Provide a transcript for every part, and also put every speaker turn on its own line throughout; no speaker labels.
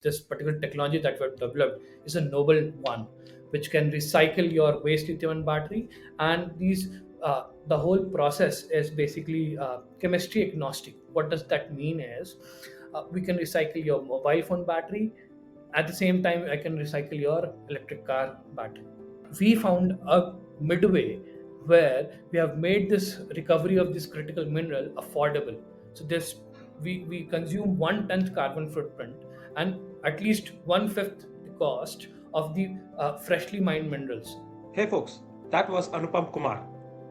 this particular technology that we've developed is a noble one, which can recycle your waste lithium battery. And the whole process is basically chemistry agnostic. What does that mean is, we can recycle your mobile phone battery. At the same time, I can recycle your electric car battery. We found a midway where we have made this recovery of this critical mineral affordable. So this, we consume 1/10 carbon footprint, and at least one fifth the cost of the freshly mined minerals.
Hey folks, that was Anupam Kumar,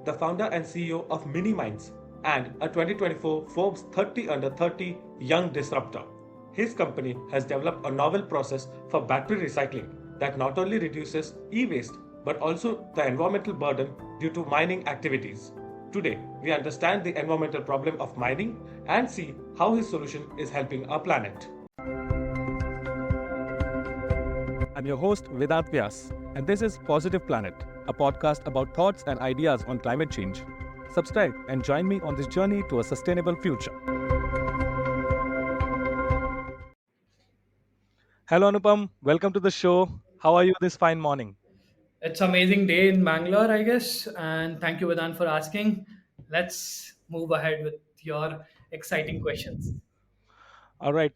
the founder and CEO of Minimines and a 2024 Forbes 30 under 30 young disruptor. His company has developed a novel process for battery recycling that not only reduces e-waste but also the environmental burden due to mining activities. Today, we understand the environmental problem of mining and see how his solution is helping our planet.
I'm your host, Vedant Vyas, and this is Positive Planet, a podcast about thoughts and ideas on climate change. Subscribe and join me on this journey to a sustainable future. Hello, Anupam. Welcome to the show. How are you this fine morning?
It's amazing day in Bangalore, I guess, and thank you, Vedant, for asking. Let's move ahead with your exciting questions.
All right.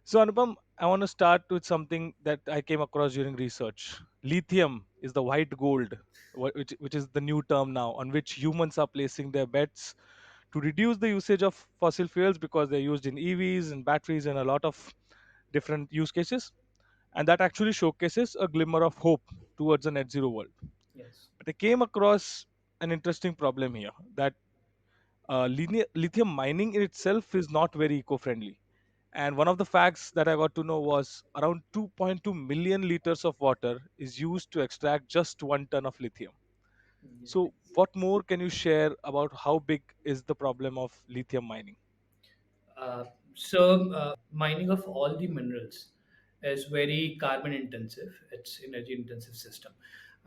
So, Anupam, I want to start with something that I came across during research. Lithium is the white gold, which is the new term now, on which humans are placing their bets to reduce the usage of fossil fuels because they're used in EVs and batteries and a lot of different use cases. And that actually showcases a glimmer of hope towards a net zero world.
Yes.
But I came across an interesting problem here that lithium mining in itself is not very eco-friendly. And one of the facts that I got to know was around 2.2 million liters of water is used to extract just 1 ton of lithium. So,
Yes.
what more can you share about how big is the problem of lithium mining?
Mining of all the minerals is very carbon intensive. It's energy intensive system,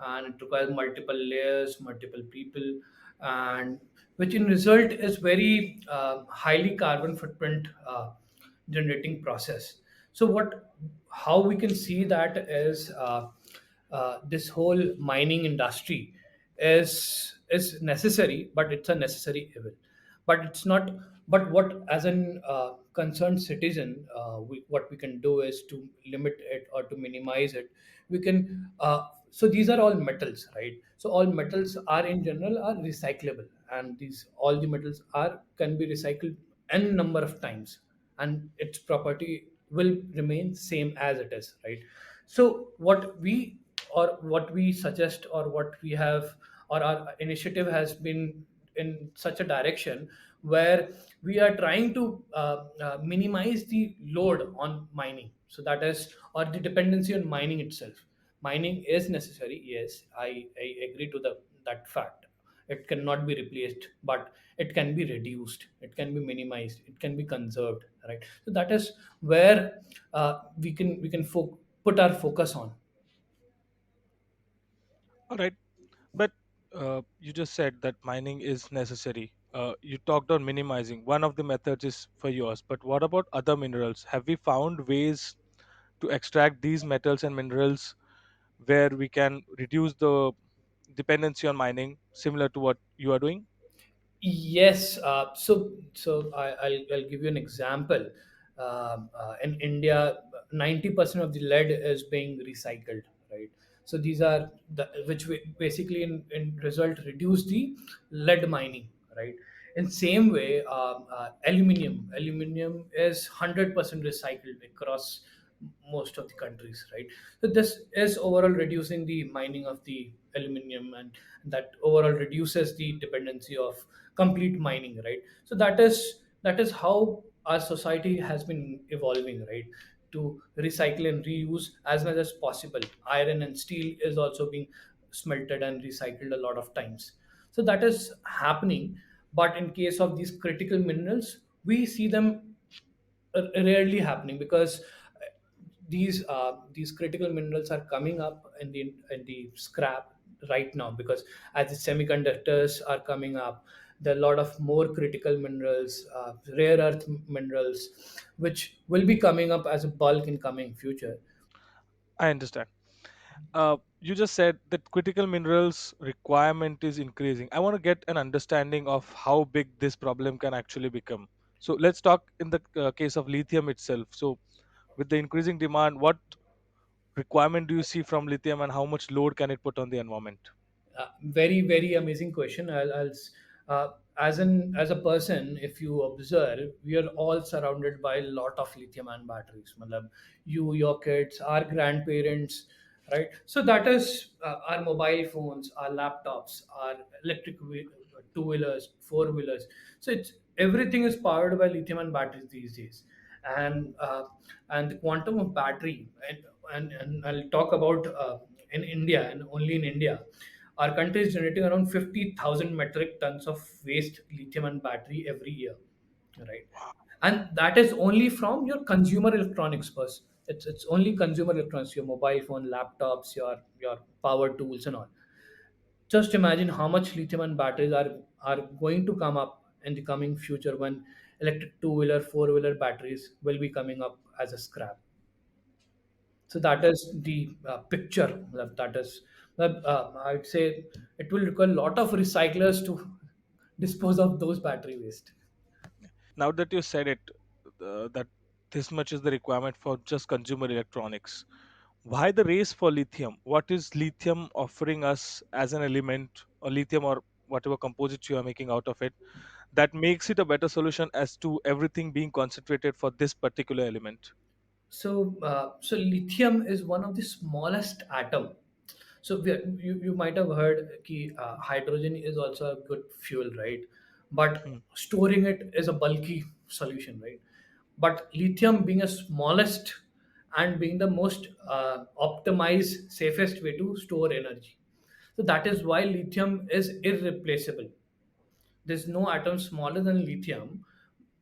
and it requires multiple layers, multiple people, and which in result is very highly carbon footprint generating process. So how we can see that is, this whole mining industry is necessary, but it's a necessary evil. But it's not. But what, as an concerned citizen, what we can do is to limit it or to minimize it. We can. So these are all metals, right? So all metals are in general are recyclable, and these all the metals are can be recycled n number of times, and its property will remain same as it is, right? So what we suggest, or what we have, or our initiative has been in such a direction where we are trying to minimize the load on mining. So that is, or the dependency on mining itself. Mining is necessary, yes, I agree to that fact. It cannot be replaced, but it can be reduced, it can be minimized, it can be conserved, right? So that is where we can put our focus on.
All right. But you just said that mining is necessary. You talked on minimizing. One of the methods is for yours. But what about other minerals? Have we found ways to extract these metals and minerals where we can reduce the dependency on mining, similar to what you are doing?
Yes. I'll give you an example. In India, 90% of the lead is being recycled, right? So these are which basically in result reduce the lead mining, right? In same way, aluminium is 100% recycled across most of the countries, right? So this is overall reducing the mining of the aluminium, and that overall reduces the dependency of complete mining, right? So that is how our society has been evolving, right? To recycle and reuse as much as possible. Iron and steel is also being smelted and recycled a lot of times. So that is happening. But in case of these critical minerals, we see them rarely happening, because these critical minerals are coming up in the scrap right now, because as the semiconductors are coming up, There are a lot of more critical minerals, rare earth minerals, which will be coming up as a bulk in coming future.
I understand. You just said that critical minerals requirement is increasing. I want to get an understanding of how big this problem can actually become. So let's talk in the case of lithium itself. So with the increasing demand, what requirement do you see from lithium, and how much load can it put on the environment?
Very amazing question. As a person, if you observe, we are all surrounded by a lot of lithium ion batteries. Matlab, you, your kids, our grandparents, right? So that is our mobile phones, our laptops, our two wheelers, four wheelers. So it's everything is powered by lithium ion batteries these days, and the quantum of battery, and I'll talk about in India, and only in India, our country is generating around 50,000 metric tons of waste lithium and battery every year, right? And that is only from your consumer electronics first. It's only consumer electronics, your mobile phone, laptops, your power tools and all. Just imagine how much lithium and batteries are going to come up in the coming future when electric two-wheeler, four-wheeler batteries will be coming up as a scrap. So that is the picture. That is, I'd say it will require a lot of recyclers to dispose of those battery waste.
Now that you said it, that this much is the requirement for just consumer electronics, why the race for lithium? What is lithium offering us as an element, or lithium, or whatever composite you are making out of it, that makes it a better solution as to everything being concentrated for this particular element?
So lithium is one of the smallest atom. So you might have heard कि hydrogen is also a good fuel, right? But
Hmm.
storing it is a bulky solution, right? But lithium being a smallest and being the most optimized, safest way to store energy. So that is why lithium is irreplaceable. There's no atom smaller than lithium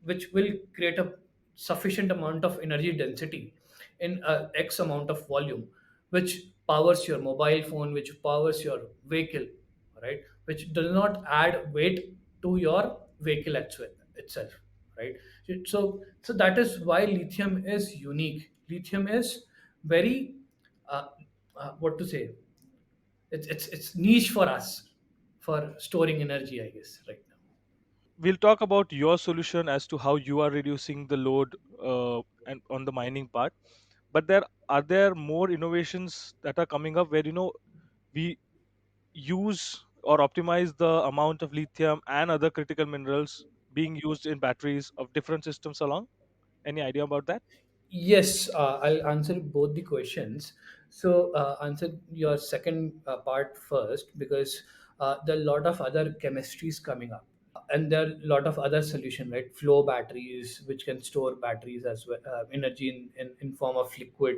which will create a sufficient amount of energy density in a x amount of volume, which powers your mobile phone, which powers your vehicle, right? Which does not add weight to your vehicle itself, right? So that is why lithium is unique. Lithium is very uh, what to say, it's niche for us for storing energy, I guess, right now.
We'll talk about your solution as to how you are reducing the load and on the mining part. But there more innovations that are coming up where we use or optimize the amount of lithium and other critical minerals being used in batteries of different systems along? Any idea about that?
Yes, I'll answer both the questions. So, answer your second part first, because there are a lot of other chemistries coming up, and there are a lot of other solution, right? Flow batteries, which can store batteries as well, energy in form of liquid.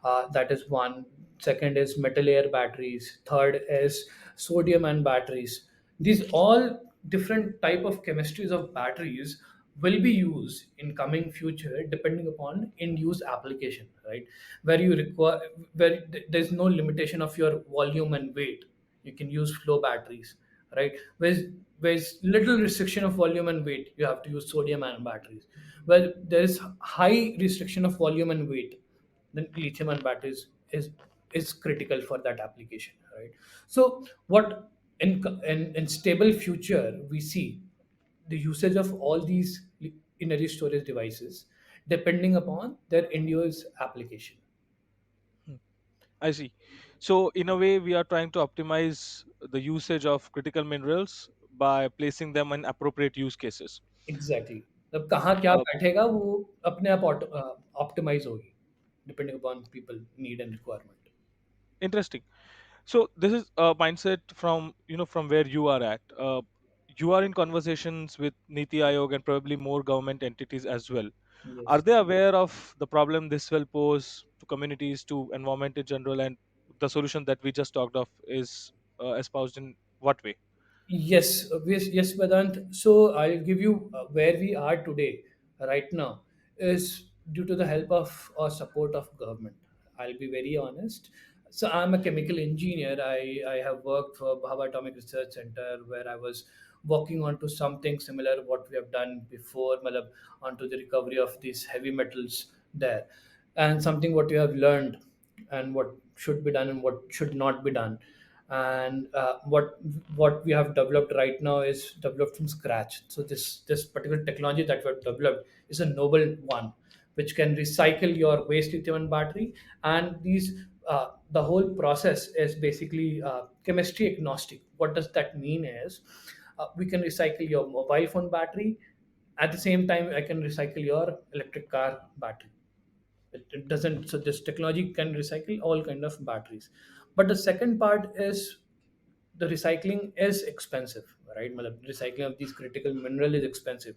That is one. Second is metal air batteries. Third is sodium and batteries. These all different type of chemistries of batteries will be used in coming future depending upon end use application, right? Where you require, where there's no limitation of your volume and weight, you can use flow batteries, right? Where's little restriction of volume and weight, you have to use sodium ion batteries. Where there is high restriction of volume and weight, then lithium ion batteries is critical for that application, right? So what in stable future we see the usage of all these energy storage devices depending upon their end use application.
Hmm. I see. So, in a way, we are trying to optimize the usage of critical minerals by placing them in appropriate use cases.
Exactly तब कहाँ क्या
Uh,
बैठेगा वो अपने आप optimise होगी depending upon people need and requirement.
Interesting. So, this is a mindset from from where you are at. You are in conversations with Niti Aayog and probably more government entities as well. Are
Yes.
they aware of the problem this will pose to communities, to environment in general, and the solution that we just talked of is espoused in what way?
Yes, Vedant. So I'll give you where we are today, right now, is due to the help of or support of government. I'll be very honest. So I'm a chemical engineer. I have worked for Bhabha Atomic Research Center, where I was working onto something similar what we have done before, matlab, onto the recovery of these heavy metals there, and something what you have learned and what should be done and what should not be done. And what we have developed right now is developed from scratch. So this particular technology that we have developed is a noble one, which can recycle your waste lithium battery. And these the whole process is basically chemistry agnostic. What does that mean is, we can recycle your mobile phone battery. At the same time, I can recycle your electric car battery. It doesn't, so this technology can recycle all kind of batteries. But the second part is, the recycling is expensive, right? Matlab, recycling of these critical mineral is expensive.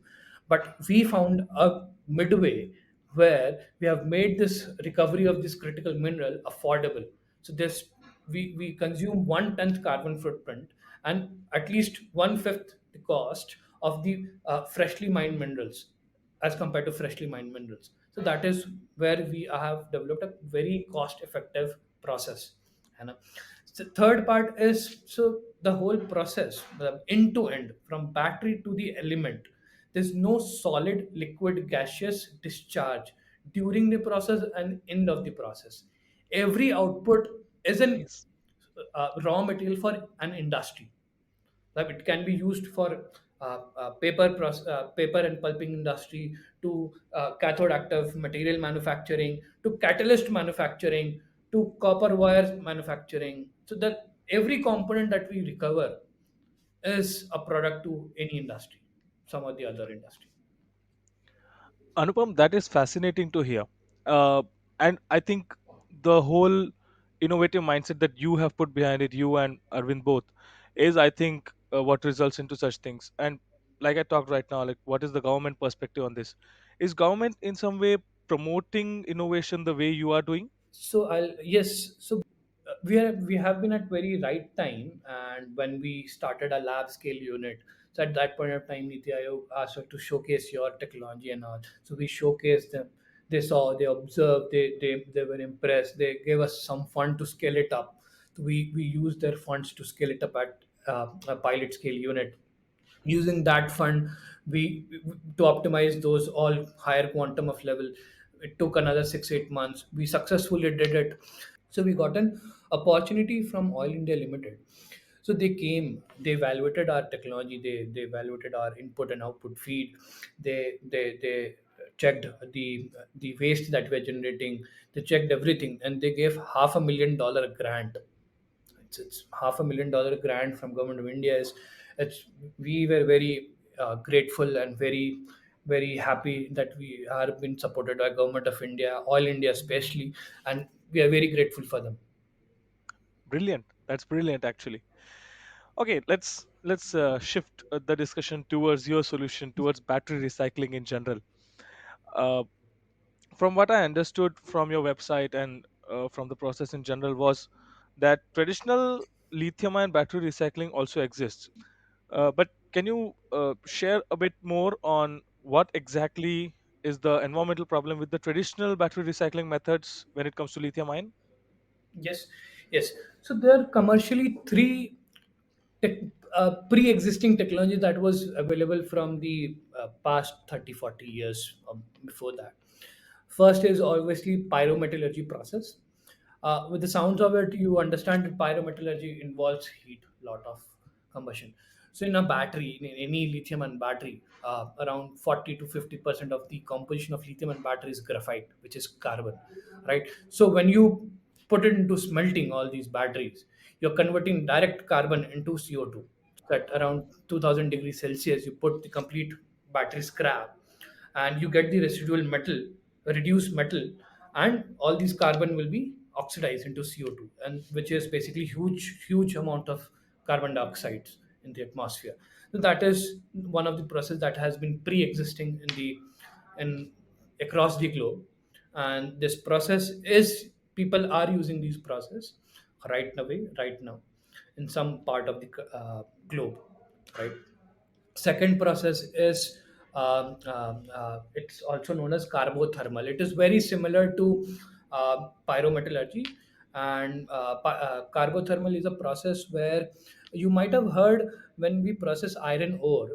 But we found a midway where we have made this recovery of this critical mineral affordable. So this, we consume 1 tenth carbon footprint, and at least one fifth the cost of the freshly mined minerals, as compared to freshly mined minerals. So that is where we have developed a very cost effective process. And the third part is, so the whole process, the end to end, from battery to the element, there's no solid liquid gaseous discharge during the process and end of the process. Every output is an
Nice.
raw material for an industry. Like, it can be used for paper and pulping industry, to cathode active material manufacturing, to catalyst manufacturing, to copper wire manufacturing. So that every component that we recover is a product to any industry, some or the other industry.
Anupam, that is fascinating to hear. Uh, and I think the whole innovative mindset that you have put behind it, you and Arvind both, is, I think, what results into such things. And like I talked right now, like, what is the government perspective on this? Is government in some way promoting innovation the way you are doing?
So I'll yes. So we have been at very right time, and when we started a lab scale unit. So at that point of time, Niti Aayog asked us to showcase your technology and all. So we showcased them. They saw, they observed, they were impressed. They gave us some fund to scale it up. So we used their funds to scale it up at a pilot scale unit. Using that fund, to optimize those all higher quantum of level, it took another 6 8 months. We successfully did it. So we got an opportunity from Oil India Limited. So they came, they evaluated our technology, they evaluated our input and output feed. They checked the waste that we're generating. They checked everything, and they gave $500,000 grant. It's $500,000 grant from government of India. Is it's We were very grateful and very happy that we are being supported by government of India, Oil India especially, and we are very grateful for them.
Brilliant. That's brilliant, actually. Okay, let's shift the discussion towards your solution, towards battery recycling in general. Uh, from what I understood from your website and from the process in general, was that traditional lithium-ion battery recycling also exists. But can you share a bit more on what exactly is the environmental problem with the traditional battery recycling methods when it comes to lithium-ion?
Yes, yes. So there are commercially three tech, pre-existing technology that was available from the past 30 40 years before that. First is obviously pyrometallurgy process. With the sounds of it, you understand that pyrometallurgy involves heat, lot of combustion. So in a battery, in any lithium and battery, around 40 to 50% of the composition of lithium and battery is graphite, which is carbon, right? So when you put it into smelting all these batteries, you're converting direct carbon into CO2. So at around 2000 degrees Celsius, you put the complete battery scrap, and you get the residual metal, reduced metal, and all these carbon will be oxidized into CO2, and which is basically huge amount of carbon dioxide in the atmosphere. So that is one of the process that has been pre-existing in across the globe. And this process is, people are using these process right now in some part of the globe, right? Second process is, it's also known as carbothermal. It is very similar to pyrometallurgy, And carbothermal is a process where you might have heard when we process iron ore,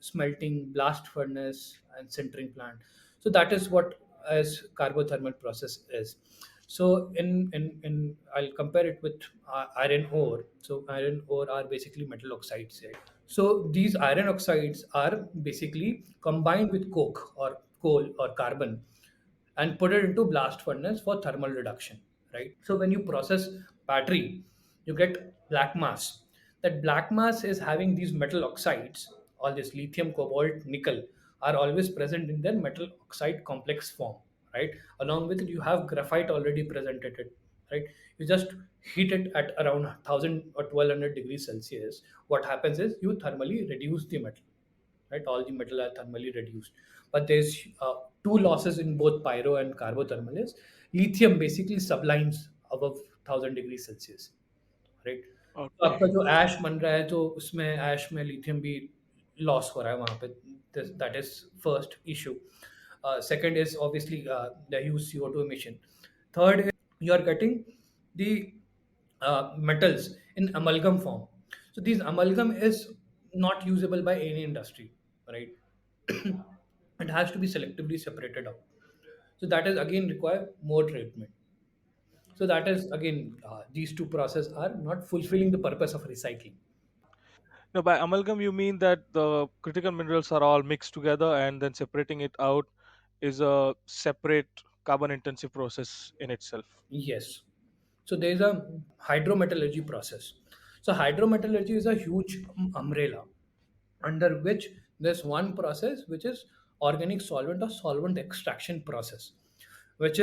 smelting, blast furnace, and sintering plant. So that is what as carbothermal process is. So in I'll compare it with iron ore. So iron ore are basically metal oxides, right? So these iron oxides are basically combined with coke or coal or carbon and put it into blast furnace for thermal reduction, right? So when you process battery, you get black mass. That black mass is having these metal oxides, all this lithium, cobalt, nickel are always present in their metal oxide complex form, right? Along with it, you have graphite already present at it, right? You just heat it at around 1000 or 1200 degrees Celsius. What happens is you thermally reduce the metal, right? All the metal are thermally reduced. But there's two losses in both pyro and carbothermal is lithium basically sublimes above 1000 degree Celsius, right? तो
Okay.
आपका जो ऐश बन रहा है तो उसमें ऐश में lithium भी लॉस हो रहा है वहाँ पे, that is first issue. Second is obviously the huge CO2 emission. Third is you are getting the metals in amalgam form. So these amalgam is not usable by any industry, right? It has to be selectively separated out. So that is again require more treatment. So that is again these two processes are not fulfilling the purpose of recycling.
Now, by amalgam, you mean that the critical minerals are all mixed together and then separating it out is a separate carbon intensive process in itself.
Yes. So there is a hydrometallurgy process. So hydrometallurgy is a huge umbrella under which there's one process which is organic solvent or solvent extraction process, which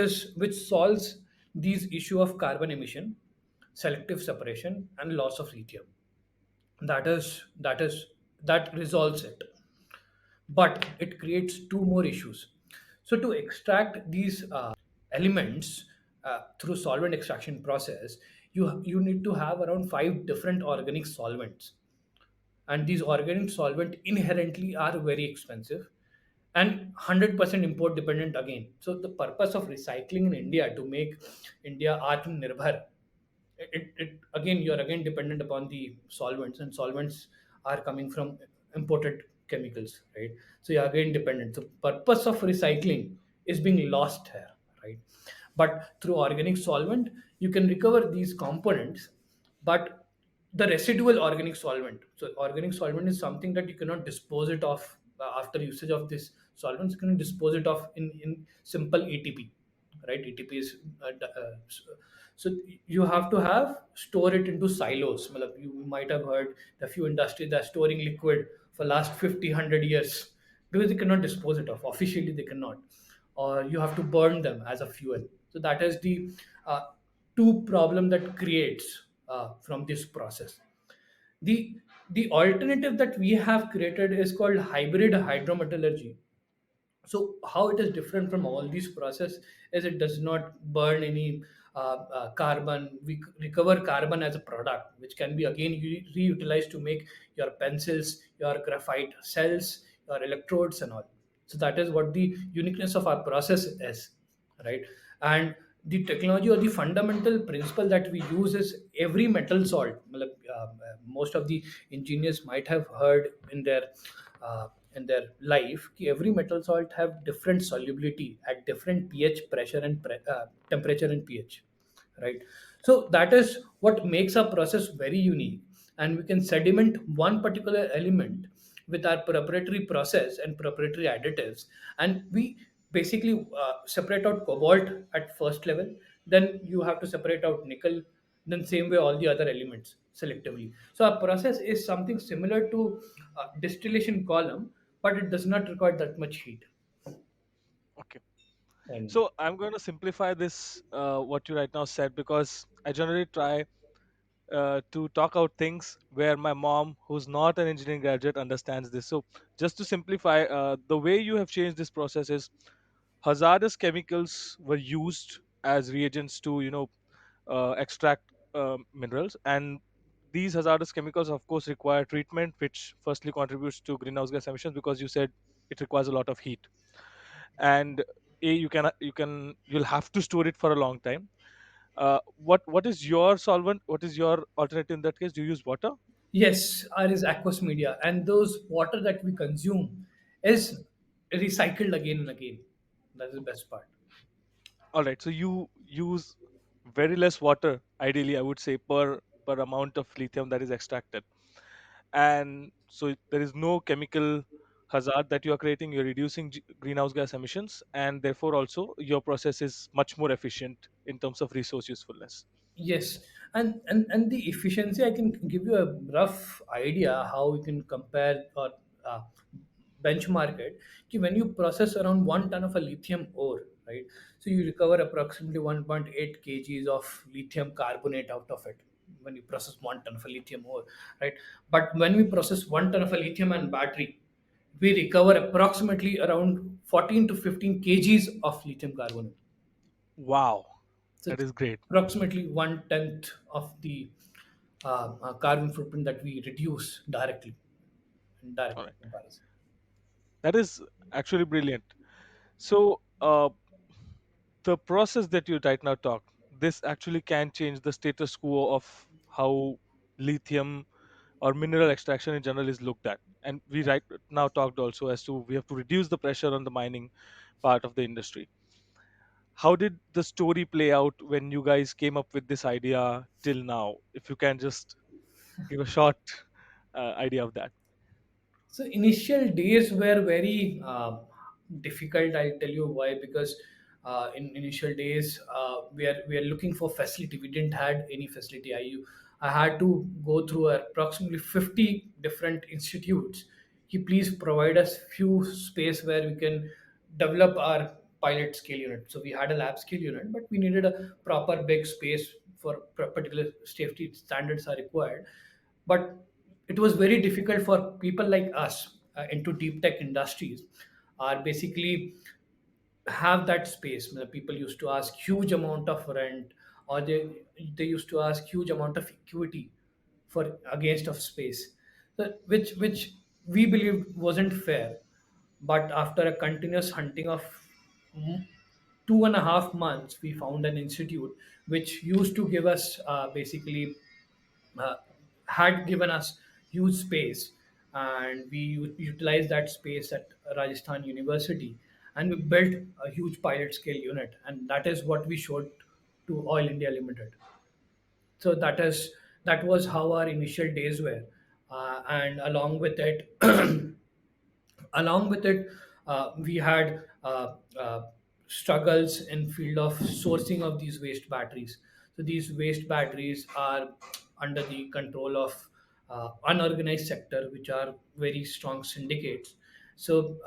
solves these issue of carbon emission, selective separation, and loss of lithium. That resolves it, but it creates two more issues. So to extract these elements through solvent extraction process, you need to have around five different organic solvents, and these organic solvent inherently are very expensive and 100% import dependent again. So the purpose of recycling in India to make India atmanirbhar, it again you're again dependent upon the solvents, and solvents are coming from imported chemicals, right? So you're again dependent. The purpose of recycling is being lost here, right? But through organic solvent you can recover these components, but the residual organic solvent, so organic solvent is something that you cannot dispose it of after usage of this solvents. You can dispose it of in simple ATP, right? ATP is so you have to have store it into silos. Matlab, you might have heard the few industries that are storing liquid for last 50 100 years because they cannot dispose it of officially, they cannot, or you have to burn them as a fuel. So that is the two problem that creates from this process. The the alternative that we have created is called hybrid hydrometallurgy. So how it is different from all these process is it does not burn any carbon. We recover carbon as a product which can be again reutilized to make your pencils, your graphite cells, your electrodes and all. So that is what the uniqueness of our process is, right? And the technology or the fundamental principle that we use is every metal salt. Matlab, most of the engineers might have heard in their life कि every metal salt have different solubility at different pH pressure and temperature and pH, right? So that is what makes our process very unique, and we can sediment one particular element with our proprietary process and proprietary additives, and we basically separate out cobalt at first level, then you have to separate out nickel, then same way all the other elements selectively. So our process is something similar to distillation column, but it does not require that much heat.
Okay.
And
So I'm going to simplify this, what you right now said, because I generally try to talk out things where my mom, who's not an engineering graduate, understands this. So just to simplify, the way you have changed this process is hazardous chemicals were used as reagents to, extract minerals, and these hazardous chemicals, of course, require treatment, which firstly contributes to greenhouse gas emissions because you said it requires a lot of heat, and you'll have to store it for a long time. What is your solvent? What is your alternative in that case? Do you use water?
Yes, ours is aqueous media, and those water that we consume is recycled again and again. That is the best part.
All right. So you use very less water, ideally, I would say, per amount of lithium that is extracted, and so there is no chemical hazard that you are creating. You're reducing greenhouse gas emissions, and therefore also your process is much more efficient in terms of resource usefulness.
Yes, and the efficiency, I can give you a rough idea how we can compare or uh, benchmark it. कि when you process around 1 ton of a lithium ore, right? So you recover approximately 1.8 kgs of lithium carbonate out of it when you process 1 ton of a lithium ore, right? But when we process 1 ton of a lithium and battery, we recover approximately around 14 to 15 kgs of lithium carbonate.
Wow,
So
that
it's
is great.
approximately 1/10 of the carbon footprint that we reduce directly in
All
direct
right,
comparison.
that is actually brilliant. So the process that you right now talk, this actually can change the status quo of how lithium or mineral extraction in general is looked at. And we right now talked also as to we have to reduce the pressure on the mining part of the industry. How did the story play out when you guys came up with this idea till now? If you can just give a short idea of that.
So initial days were very difficult. I'll tell you why. Because in initial days, we are looking for facility. We didn't had any facility. I had to go through approximately 50 different institutes. He please provide us few space where we can develop our pilot scale unit. So we had a lab scale unit, but we needed a proper big space for particular safety standards are required. But it was very difficult for people like us into deep tech industries are basically have that space. The people used to ask huge amount of rent, or they used to ask huge amount of equity for against of space, which we believed wasn't fair. But after a continuous hunting of mm, 2.5 months, we found an institute which used to give us basically uh, had given us huge space, and we utilized that space at Rajasthan University, and we built a huge pilot scale unit, and that is what we showed to Oil India Limited. So that was how our initial days were, and along with it, we had struggles in field of sourcing of these waste batteries. So these waste batteries are under the control of unorganized sector, which are very strong syndicates. So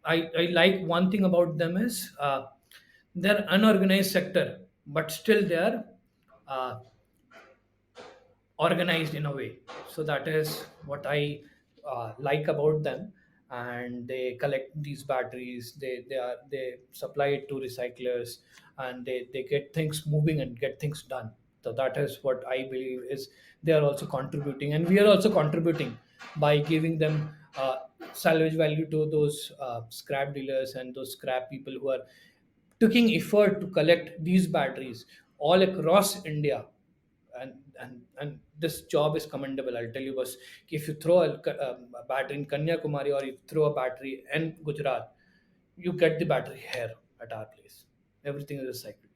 I like one thing about them is they're unorganized sector, but still they are uh, organized in a way. So that is what I like about them. And they collect these batteries, they supply it to recyclers, and they get things moving and get things done. So that is what I believe is they are also contributing, and we are also contributing by giving them salvage value to those scrap dealers and those scrap people who are taking effort to collect these batteries all across India. And this job is commendable. I'll tell you, was if you throw a battery in Kanyakumari, or you throw a battery in Gujarat, you get the battery here at our place. Everything is recycled.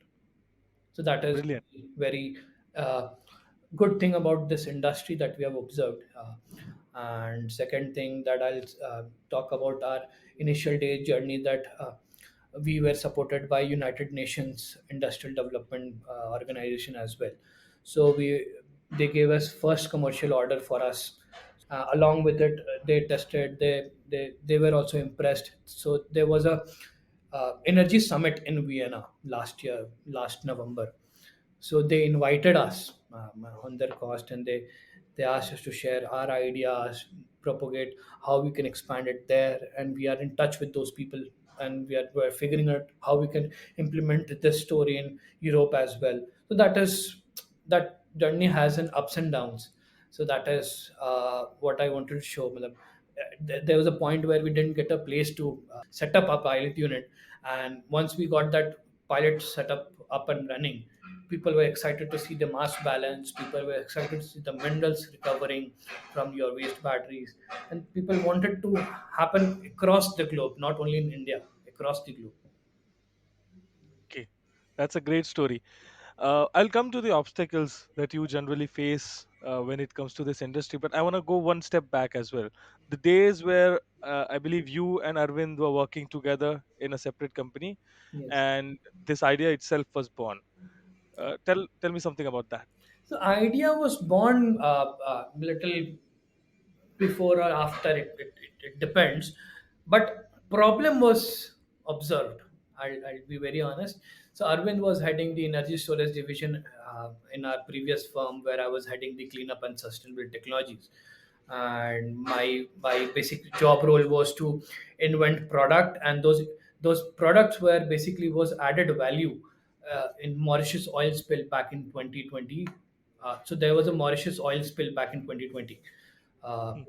So that is
Brilliant.
very good thing about this industry that we have observed. And second thing that I'll talk about our initial day journey, that we were supported by United Nations Industrial Development Organization as well. So they gave us first commercial order for us. Along with it, they tested. They were also impressed. So there was a energy summit in Vienna last year, last November. So they invited us on their cost, and they asked us to share our ideas, propagate how we can expand it there, and we are in touch with those people, and we're figuring out how we can implement this story in Europe as well. So that journey has an ups and downs. So that is what I wanted to show. Matlab, there was a point where we didn't get a place to set up a pilot unit, and once we got that pilot set up and running, people were excited to see the mass balance, people were excited to see the minerals recovering from your waste batteries, and people wanted to happen across the globe, not only in India, across the globe.
Okay, that's a great story. I'll come to the obstacles that you generally face when it comes to this industry, but I want to go one step back as well. The days where I believe you and Arvind were working together in a separate company,
Yes.
and this idea itself was born. Tell me something about that.
So idea was born little before or after, it depends, but problem was observed. I'll be very honest. So Arvind was heading the energy storage division in our previous firm, where I was heading the cleanup and sustainable technologies, and my basic job role was to invent product, and those products were basically was added value in Mauritius oil spill back in 2020. So there was a Mauritius oil spill back in 2020. uh,
Hmm.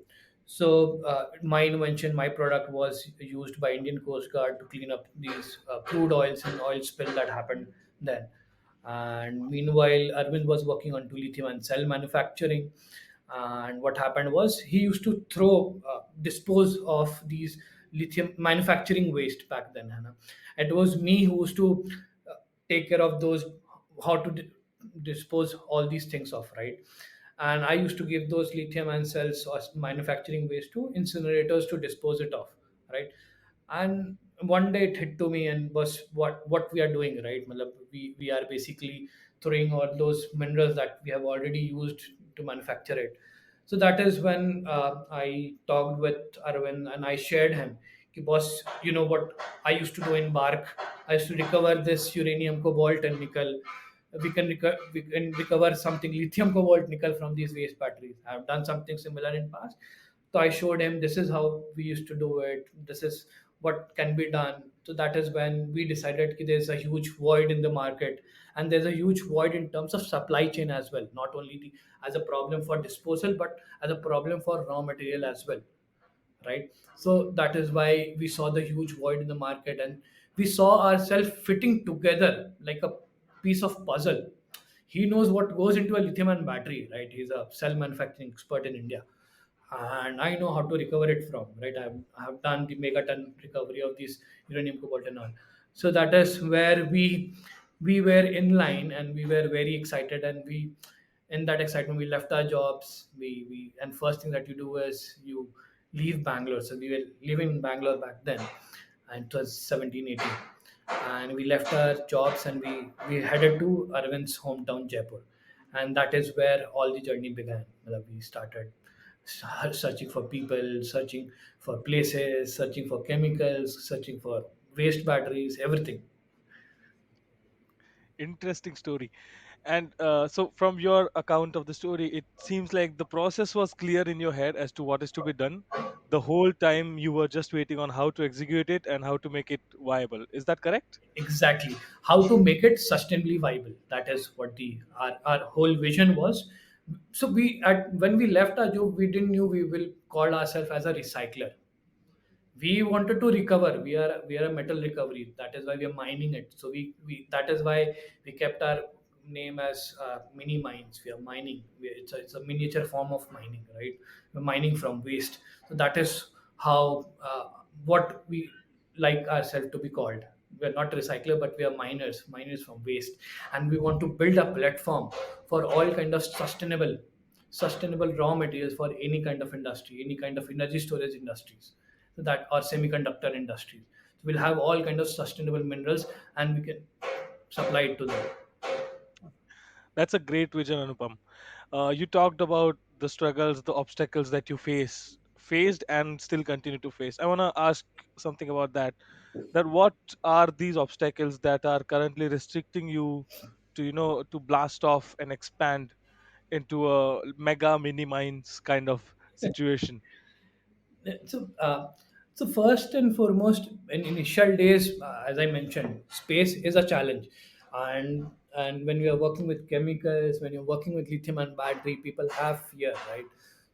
my invention, my product was used by Indian Coast Guard to clean up these crude oils and oil spill that happened then. And meanwhile, Arvind was working on lithium and cell manufacturing. And what happened was he used to dispose of these lithium manufacturing waste back then. है ना? It was me who used to take care of those, how to dispose all these things of, right? And I used to give those lithium and cells as manufacturing waste to incinerators to dispose it of, right? And one day it hit to me and was what we are doing, right? Matlab, we are basically throwing all those minerals that we have already used to manufacture it. So that is when I talked with Arvind and I shared him, "Ki, boss, you know what I used to do in bark? I used to recover this uranium, cobalt, and nickel. We can recover something lithium, cobalt, nickel from these waste batteries. I have done something similar in past." So I showed him this is how we used to do it. This is what can be done. So that is when we decided that there's a huge void in the market, and there's a huge void in terms of supply chain as well. Not only as a problem for disposal, but as a problem for raw material as well, right? So that is why we saw the huge void in the market, and we saw ourselves fitting together like a piece of puzzle. He knows what goes into a lithium ion battery, right? He's a cell manufacturing expert in India, and I know how to recover it from, right? I have done the megaton recovery of these uranium, cobalt, and all. So that is where we were in line, and we were very excited, and we in that excitement we left our jobs. We and first thing that you do is you leave Bangalore. So we were living in Bangalore back then, and it was 1718, and we left our jobs and we headed to Arvind's hometown, Jaipur. And that is where all the journey began. We started searching for people, searching for places, searching for chemicals, searching for waste batteries, everything.
Interesting story. And so, from your account of the story, it seems like the process was clear in your head as to what is to be done. The whole time you were just waiting on how to execute it and how to make it viable. Is that correct?
Exactly. How to make it sustainably viable. That is what our whole vision was. So when we left our job, we didn't knew we will call ourselves as a recycler. We wanted to recover. We are a metal recovery. That is why we are mining it. So we that is why we kept our name as mini mines. We are mining. It's a miniature form of mining, right? We're mining from waste. So that is how what we like ourselves to be called. We are not recycler, but we are miners from waste, and we want to build a platform for all kind of sustainable raw materials for any kind of industry, any kind of energy storage industries, so that or semiconductor industries. So we'll have all kind of sustainable minerals, and we can supply it to them.
That's a great vision, Anupam. You talked about the struggles, the obstacles that you faced, and still continue to face. I want to ask something about that. That what are these obstacles that are currently restricting you to, to blast off and expand into a mega mini mines kind of situation?
So, so first and foremost, in initial days, as I mentioned, space is a challenge, and when we are working with chemicals, when you're working with lithium and battery, people have fear, right?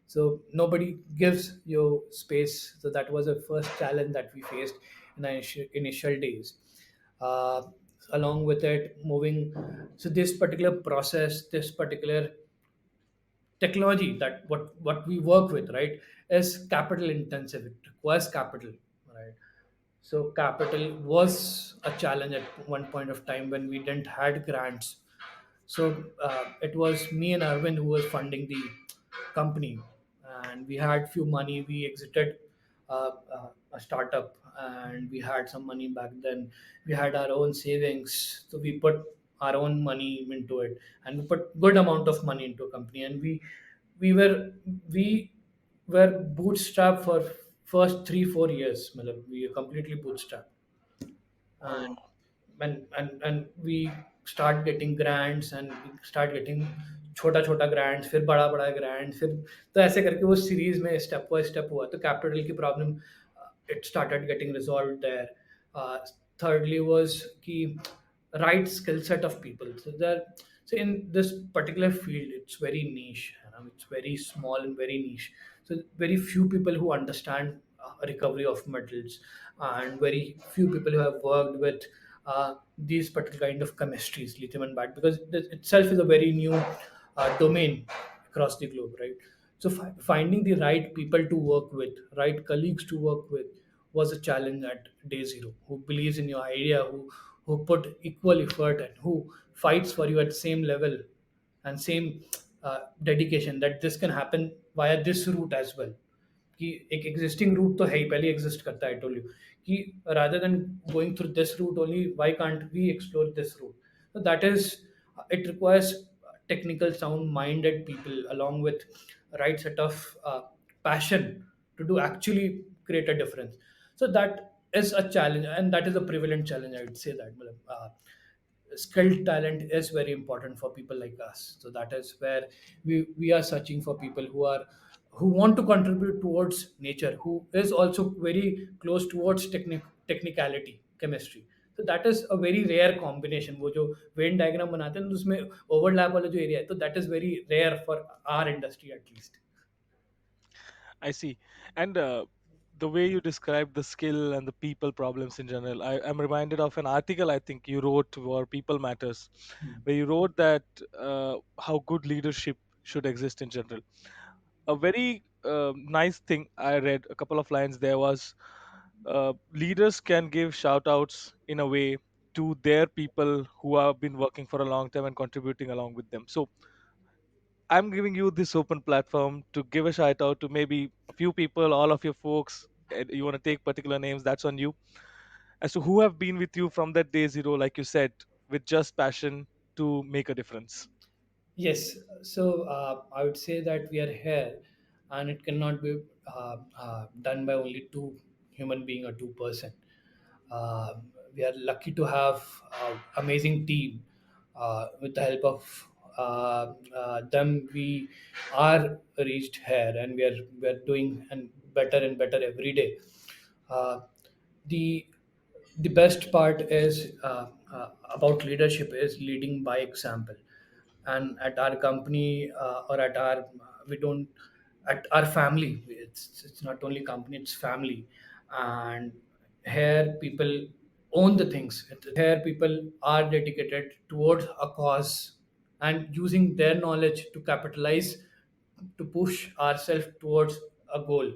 So nobody gives you space. So that was the first challenge that we faced in our initial days. Uh, along with it moving. So this particular process, this particular technology, that what we work with, right, is capital intensive. It requires capital, right? So capital was a challenge at one point of time when we didn't had grants. So it was me and Arvind who was funding the company, and we had few money. We exited a startup, and we had some money back then. We had our own savings, so we put our own money into it, and we put good amount of money into a company, and we were we were bootstrapped for first 3 4 years. Matlab, we were completely bootstrapped, and
Oh,
and we start getting grants, and we start getting छोटा छोटा grants, फिर बड़ा बड़ा grant, फिर तो ऐसे करके वो सीरीज में स्टेप बाय स्टेप हुआ, तो कैपिटल की problem it started getting resolve there. Thirdly was कि right skill set of people. So in this particular field, it's very niche, it's very small and very niche. So very few people who understand recovery of metals, and very few people who have worked with these particular kind of chemistries, lithium and bat, because this itself is a very new domain across the globe, right? So finding the right people to work with, right colleagues to work with, was a challenge at day zero. Who believes in your idea, who put equal effort, and who fights for you at same level and same dedication, that this can happen via this route as well. कि एक existing root तो है ही, पहले exist करता है, told you कि rather than going through this route only, why can't we explore this route? So that is, it requires technical sound minded people along with right set of passion to do actually create a difference. So that is a challenge, and that is a prevalent challenge, I would say that. Matlab, skilled talent is very important for people like us. So that is where we are searching for people who want to contribute towards nature, who is also very close towards technicality, chemistry. So that is a very rare combination. वो जो Venn diagram बनाते हैं तो उसमें overlap वाला जो area है, तो that is very rare for our industry at least.
I see. And the way you describe the skill and the people problems in general, I'm reminded of an article I think you wrote for People Matters, where you wrote that how good leadership should exist in general. A very nice thing I read, a couple of lines there was, leaders can give shout outs in a way to their people who have been working for a long time and contributing along with them. So I'm giving you this open platform to give a shout out to maybe a few people, all of your folks. And you want to take particular names, that's on you. As to who have been with you from that day zero, like you said, with just passion to make a difference.
Yes, so I would say that we are here, and it cannot be done by only two human being or two person. Uh, we are lucky to have amazing team. With the help of them, we are reached here, and we are doing and better every day. Uh, the the best part is about leadership is leading by example. And at our company, or at our we don't at our family, it's not only company, it's family. And here people own the things. Here people are dedicated towards a cause, and using their knowledge to capitalize, to push ourselves towards a goal,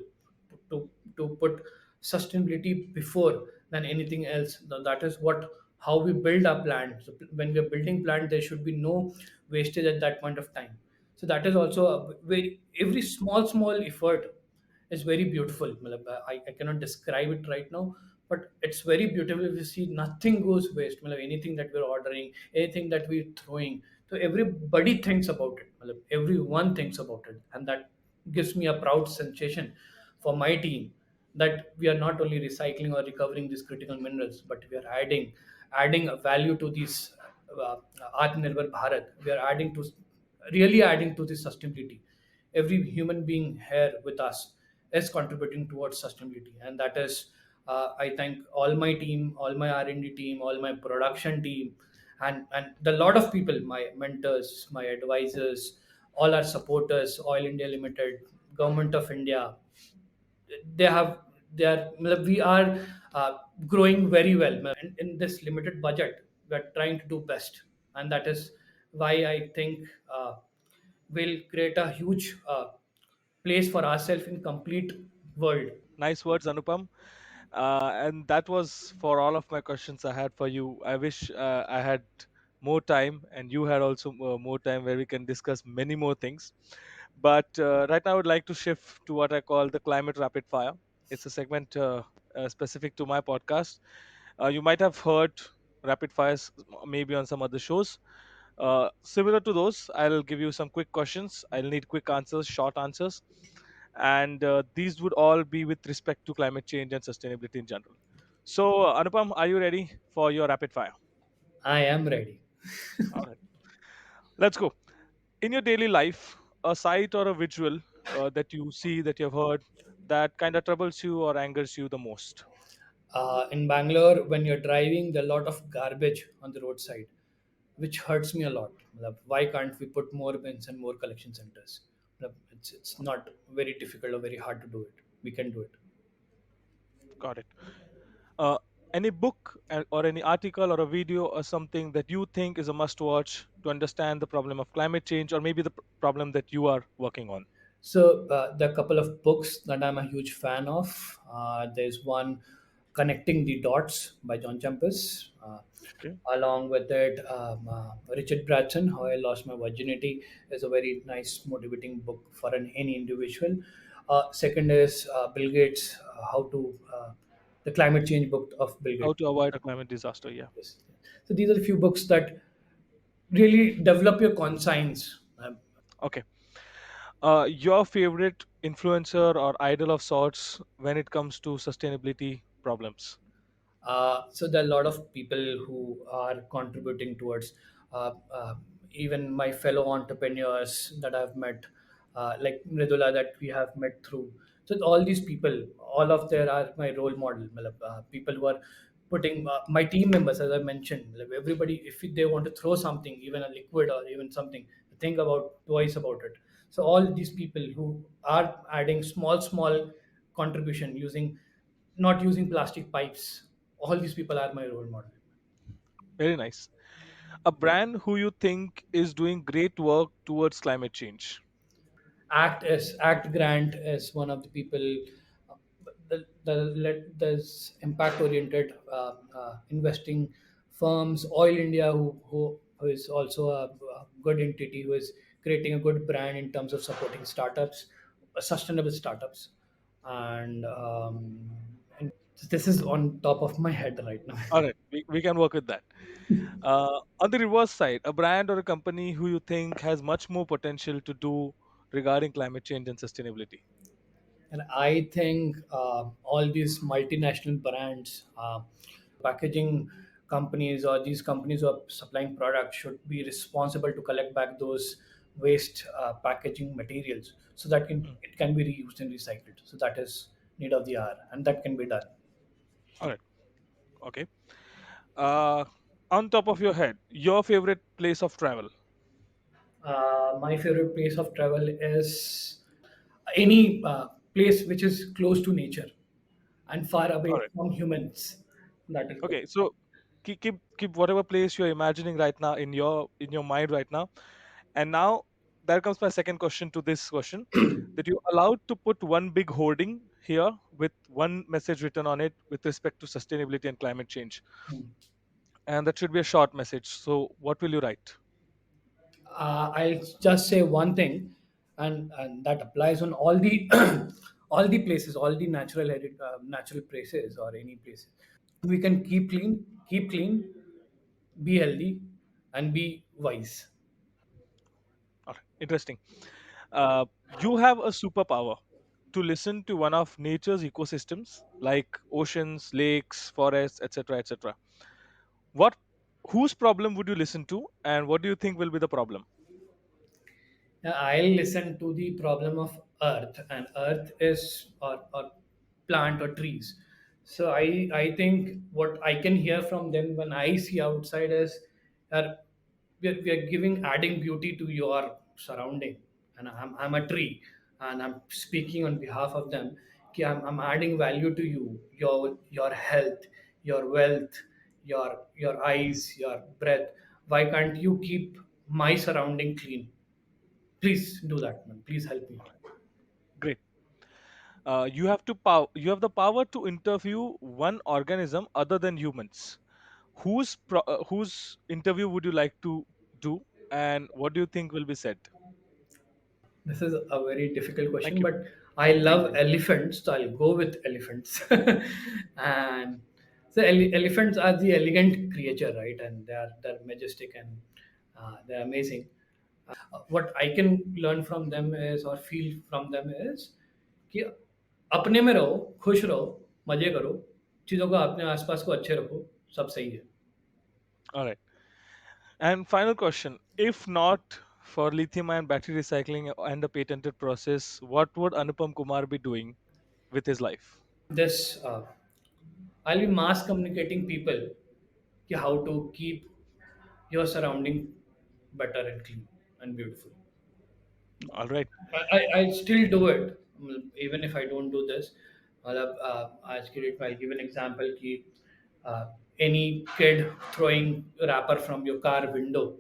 to to put sustainability before than anything else. That is what how we build our plant. So when we are building plant, there should be no wastage at that point of time. So that is also a very, every small effort is very beautiful. Matlab, I cannot describe it right now, but it's very beautiful. If you see, nothing goes waste. Matlab, anything that we're ordering, anything that we're throwing, so everybody thinks about it. Matlab, everyone thinks about it, and that gives me a proud sensation for my team, that we are not only recycling or recovering these critical minerals, but we are adding a value to these Atmanirbhar Bharat. We are adding to really adding to this sustainability. Every human being here with us is contributing towards sustainability, and that is, I thank all my team, all my R&D team, all my production team, and the lot of people, my mentors, my advisors, all our supporters, Oil India Limited, Government of India. They have they are, we are growing very well in this limited budget. we're trying to do best, and that is why I think we'll create a huge place for ourselves in complete world.
Nice words, Anupam. And that was for all of my questions I had for you. I wish I had more time, and you had also more time where we can discuss many more things. But right now, I would like to shift to what I call the climate rapid fire. It's a segment specific to my podcast. You might have heard rapid fires maybe on some other shows. Similar to those, I'll give you some quick questions. I'll need quick answers, short answers, and these would all be with respect to climate change and sustainability in general. So, Anupam, are you ready for your rapid fire?
I am ready.
All right, let's go. In your daily life, a sight or a visual that you see, that you've heard, that kind of troubles you or angers you the most.
In Bangalore, when you're driving, there are a lot of garbage on the roadside, which hurts me a lot. Matlab, why can't we put more bins and more collection centers? Matlab, it's not very difficult or very hard to do it. We can do it.
Got it. Uh, any book or any article or a video or something that you think is a must watch to understand the problem of climate change or maybe the problem that you are working on?
So there are a couple of books that I'm a huge fan of. There's one, "Connecting the Dots" by John Champus.
Okay.
Along with it, Richard Branson, "How I Lost My Virginity" is a very nice, motivating book for any individual. Second is Bill Gates, the climate change book of Bill
How
Gates.
to avoid a climate disaster. Yeah.
Yes. So these are a few books that really develop your conscience.
Okay. Your favorite influencer or idol of sorts when it comes to sustainability problems?
So there are a lot of people who are contributing towards uh, uh, even my fellow entrepreneurs that I've met, like Mridula that we have met through. So all these people, all of them are my role model. Matlab, people who are putting my team members, as I mentioned, like everybody, if they want to throw something, even a liquid or even something, think about twice about it. So all these people who are adding small contribution using not using plastic pipes. All these people are my role model.
Very nice. A brand who you think is doing great work towards climate change?
Act Grant is one of the people. There's impact oriented investing firms. Oil India, who is also a good entity, who is creating a good brand in terms of supporting startups, sustainable startups, and this is on top of my head right now.
All right, we can work with that. On the reverse side, a brand or a company who you think has much more potential to do regarding climate change and sustainability?
And I think all these multinational brands, packaging companies, or these companies who are supplying products should be responsible to collect back those waste packaging materials so that
Mm.
it can be reused and recycled. So that is need of the hour, and that can be done.
All right, okay. Uh, on top of your head, your favorite place of travel?
My favorite place of travel is any place which is close to nature and far
All
away
right.
from humans. That is good.
Okay, so keep whatever place you're imagining right now in your mind right now. And now there comes my second question to this question, that you're allowed to put one big hoarding here with one message written on it with respect to sustainability and climate change.
Hmm.
And that should be a short message. So what will you write?
I'll just say one thing, and that applies on all the all the places, all the natural places or any places. We can keep clean, be healthy, and be wise.
All right, interesting. You have a superpower to listen to one of nature's ecosystems like oceans, lakes, forests, etc., etc. What, whose problem would you listen to, and what do you think will be the problem?
I'll listen to the problem of Earth, and Earth is or plant or trees. So I think what I can hear from them when I see outside is, uh, we are giving adding beauty to your surrounding, and I'm a tree, and I'm speaking on behalf of them. I'm adding value to you, your health, your wealth, your eyes, your breath. Why can't you keep my surrounding clean? Please do that, man. Please help me.
Great. You have the power to interview one organism other than humans. Whose interview would you like to do, and what do you think will be said?
This is a very difficult
Thank
question,
you.
but I love elephants, so I'll go with elephants. And so elephants are the elegant creature, right? And they're majestic, and they're amazing. What I can learn from them is, or feel from them is, कि अपने में रहो, खुश रहो, मजे करो, चीज़ों को अपने आसपास को अच्छे रखो, सब सही है.
All right. And final question: if not for lithium-ion battery recycling and the patented process, what would Anupam Kumar be doing with his life?
This I'll be mass communicating people कि how to keep your surrounding better and clean and beautiful.
All right.
I still do it, even if I don't do this. I'll give an example कि any kid throwing wrapper from your car window,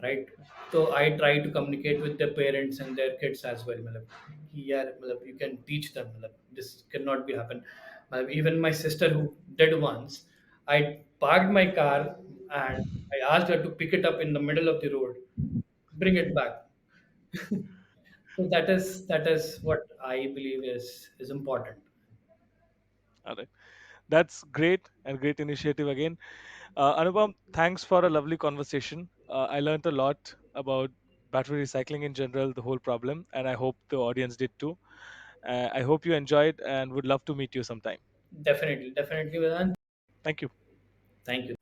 right? So I try to communicate with their parents and their kids as well. मतलब कि यार मतलब you can teach them मतलब this cannot be happen. Even my sister who did once, I parked my car and I asked her to pick it up in the middle of the road, bring it back. So that is what I believe is important.
All right. That's great and great initiative again. Anupam, thanks for a lovely conversation. I learned a lot about battery recycling in general, the whole problem, and I hope the audience did too. I hope you enjoyed and would love to meet you sometime.
Definitely, definitely, Vedant.
Thank you.
Thank you.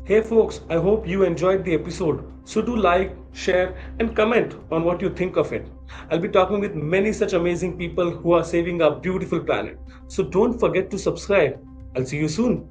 Hey folks, I hope you enjoyed the episode. So do like, share, and comment on what you think of it. I'll be talking with many such amazing people who are saving our beautiful planet. So don't forget to subscribe. I'll see you soon.